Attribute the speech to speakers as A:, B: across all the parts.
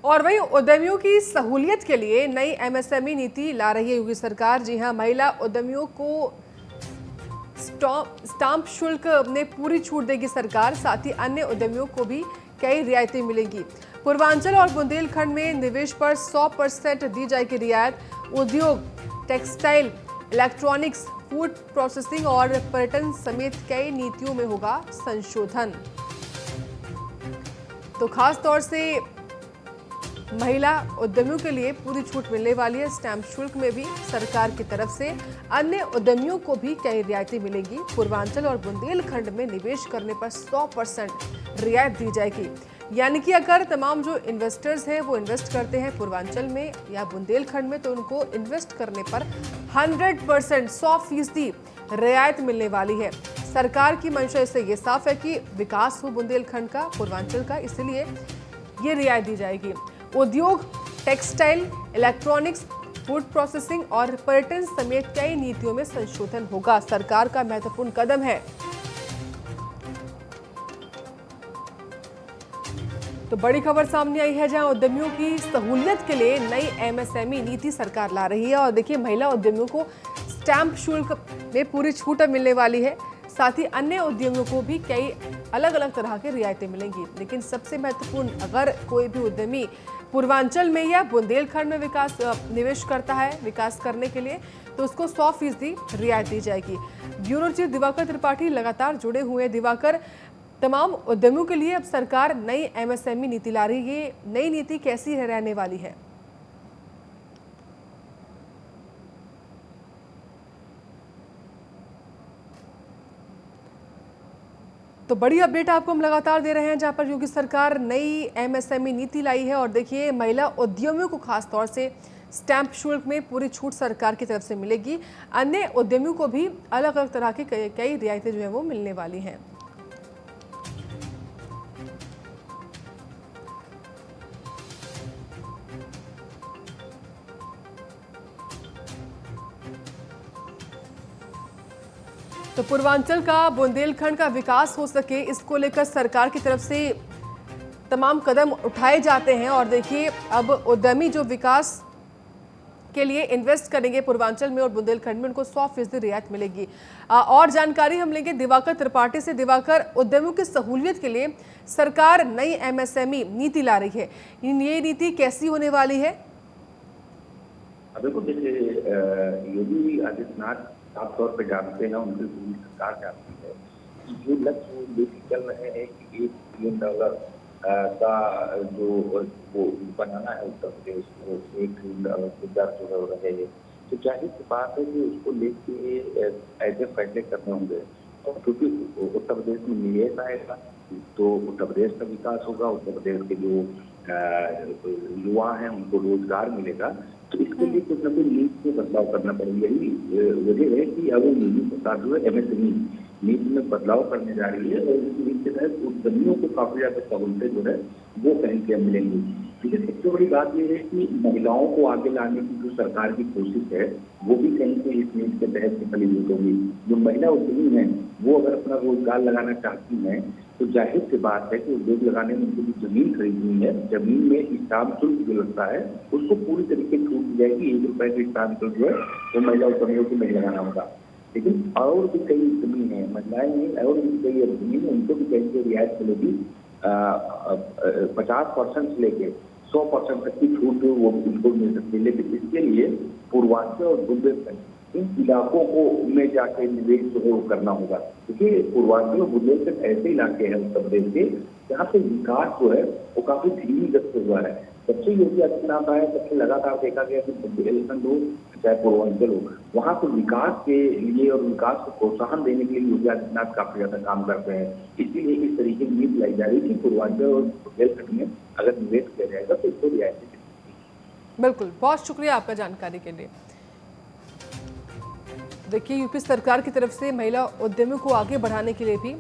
A: और वहीं उद्यमियों की सहूलियत के लिए नई एमएसएमई नीति ला रही है योगी सरकार। जी हां, महिला उद्यमियों को स्टाम्प शुल्क में पूरी छूट देगी सरकार। साथ ही अन्य उद्यमियों को भी कई रियायतें मिलेंगी। पूर्वांचल और बुंदेलखंड में निवेश पर 100% दी जाएगी रियायत। उद्योग, टेक्सटाइल, इलेक्ट्रॉनिक्स, फूड प्रोसेसिंग और पर्यटन समेत कई नीतियों में होगा संशोधन। तो खास तौर से महिला उद्यमियों के लिए पूरी छूट मिलने वाली है। स्टैंप शुल्क में भी सरकार की तरफ से अन्य उद्यमियों को भी कई रियायतें मिलेंगी। पूर्वांचल और बुंदेलखंड में निवेश करने पर 100% रियायत दी जाएगी। यानी कि अगर तमाम जो इन्वेस्टर्स हैं वो इन्वेस्ट करते हैं पूर्वांचल में या बुंदेलखंड में, तो उनको इन्वेस्ट करने पर 100% 100% रियायत मिलने वाली है। सरकार की मंशा इससे ये साफ है कि विकास हो बुंदेलखंड का, पूर्वांचल का, इसलिए ये रियायत दी जाएगी। उद्योग, टेक्सटाइल, इलेक्ट्रॉनिक्स, फूड प्रोसेसिंग और पर्यटन समेत कई नीतियों में संशोधन होगा। सरकार का महत्वपूर्ण कदम है। तो बड़ी खबर सामने आई है, जहां उद्यमियों की सहूलियत के लिए नई एमएसएमई नीति सरकार ला रही है। और देखिए, महिला उद्यमियों को स्टैंप शुल्क में पूरी छूट मिलने वाली है। साथ ही अन्य उद्यमियों को भी कई अलग अलग तरह की रियायतें मिलेंगी। लेकिन सबसे महत्वपूर्ण, अगर कोई भी उद्यमी पूर्वांचल में या बुंदेलखंड में निवेश करता है विकास करने के लिए, तो उसको 100% रियायत दी जाएगी। ब्यूरो चीफ दिवाकर त्रिपाठी लगातार जुड़े हुए हैं। दिवाकर, तमाम उद्यमियों के लिए अब सरकार नई एमएसएमई नीति ला रही है। ये नई नीति कैसी रहने वाली है? तो बड़ी अपडेट आपको हम लगातार दे रहे हैं, जहां पर योगी सरकार नई एमएसएमई नीति लाई है। और देखिए, महिला उद्यमियों को खास तौर से स्टैंप शुल्क में पूरी छूट सरकार की तरफ से मिलेगी। अन्य उद्यमियों को भी अलग अलग तरह की कई रियायतें जो है वो मिलने वाली हैं। तो पूर्वांचल का, बुंदेलखंड का विकास हो सके, इसको लेकर सरकार की तरफ से तमाम कदम उठाए जाते हैं। और देखिए, अब उद्यमी जो विकास के लिए इन्वेस्ट करेंगे पूर्वांचल में और बुंदेलखंड में, उनको 100% रियायत मिलेगी। और जानकारी हम लेंगे दिवाकर त्रिपाठी से। दिवाकर, उद्यमियों की सहूलियत के लिए सरकार नई एमएसएमई नीति ला रही है, ये नीति कैसी होने वाली है?
B: देखो, जैसे योगी आदित्यनाथ साफ तौर पे जानते हैं, उनकी पूरी सरकार जानती है कि जो लक्ष्य वो लेके चल रहे हैं कि $1 ट्रिलियन का जो वो बनाना है उत्तर प्रदेश को, $1 ट्रिलियन की दर जो है वो रहे। तो जाहिर सी बात है कि उसको लेके ऐसे फैसले करने होंगे। और क्योंकि उत्तर प्रदेश में निवेश आएगा तो उत्तर प्रदेश का विकास होगा, उत्तर प्रदेश के जो युवा हैं उनको रोजगार मिलेगा। तो इसके लिए कुछ न कुछ नीति में बदलाव करना पड़ेगा। यही वजह है कि अब नीति सरकार जो है एमएसएमई नीति में बदलाव करने जा रही है। और इस नीति के तहत उद्यमियों को काफी ज्यादा सहूलतें जो है वो कहीं के मिलेंगी। लेकिन सबसे बड़ी बात यह है कि महिलाओं को आगे लाने की जो सरकार की कोशिश है वो भी कहीं से इस नीति के तहत फलीभूत होगी। जो महिला उद्यमी हैं वो अगर अपना रोजगार लगाना चाहती हैं तो जाहिर सी बात है कि उद्योग लगाने में उनको जो जमीन खरीदनी है, जमीन में स्टाम्प शुल्क जो लगता है उसको पूरी तरीके से छूट दी जाएगी। ₹1 का स्टाम्प शुल्क जो है वो महिला उद्यमियों को नहीं लगाना होगा। लेकिन और भी कई उद्यमी हैं, महिलाएं हैं और भी कई उद्यमी हैं, उनको भी कहीं से रियायत मिलेगी। 50% से लेके 100% तक की छूट वो उनको मिल सकती है। लेकिन इसके लिए पूर्वांचल और बुंदेलखंड इन इलाकों को में जाके निवेश जो है वो करना होगा। क्योंकि पूर्वांचल और बुंदेलखंड ऐसे इलाके हैं उत्तर प्रदेश के जहाँ पे विकास जो है वो काफी धीमी गति से हुआ है। जब से योगी आदित्यनाथ आए तब से लगातार देखा गया कि बुंदेलखंड हो चाहे पूर्वांचल हो, वहाँ पे विकास के लिए और विकास को प्रोत्साहन देने के लिए योगी आदित्यनाथ काफी ज्यादा काम करते हैं। इसीलिए इस तरीके की नीति लाई जा रही है कि पूर्वांचल और बुंदेलखंड में अगर निवेश किया जाएगा तो इसको रियायतें मिलेंगी।
A: बिल्कुल, बहुत शुक्रिया आपका जानकारी के लिए। देखिए, यूपी सरकार की तरफ से महिला उद्यमियों को आगे बढ़ाने के लिए भी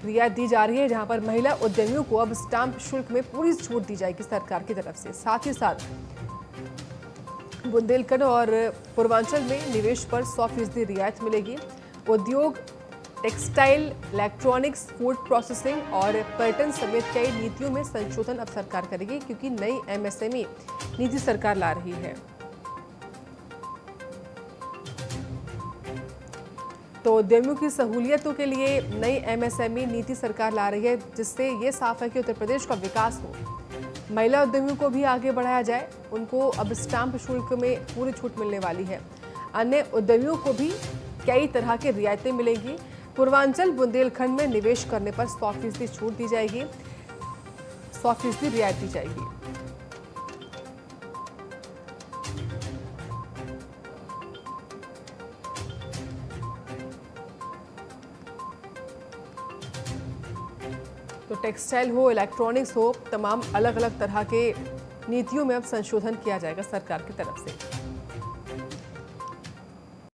A: रियायत दी जा रही है, जहां पर महिला उद्यमियों को अब स्टाम्प शुल्क में पूरी छूट दी जाएगी सरकार की तरफ से। साथ ही साथ बुंदेलखंड और पूर्वांचल में निवेश पर 100% रियायत मिलेगी। उद्योग, टेक्सटाइल, इलेक्ट्रॉनिक्स, फूड प्रोसेसिंग और पर्यटन समेत कई नीतियों में संशोधन अब सरकार करेगी, क्योंकि नई एमएसएमई नीति सरकार ला रही है। तो उद्यमियों की सहूलियतों के लिए नई एमएसएमई नीति सरकार ला रही है, जिससे ये साफ है कि उत्तर प्रदेश का विकास हो। महिला उद्यमियों को भी आगे बढ़ाया जाए। उनको अब स्टाम्प शुल्क में पूरी छूट मिलने वाली है। अन्य उद्यमियों को भी कई तरह के रियायतें मिलेंगी। पूर्वांचल बुंदेलखंड में निवेश करने पर 100% छूट दी जाएगी, 100% रियायत दी जाएगी। तो टेक्सटाइल हो, इलेक्ट्रॉनिक्स हो, तमाम अलग अलग तरह के नीतियों में अब संशोधन किया जाएगा सरकार की तरफ से।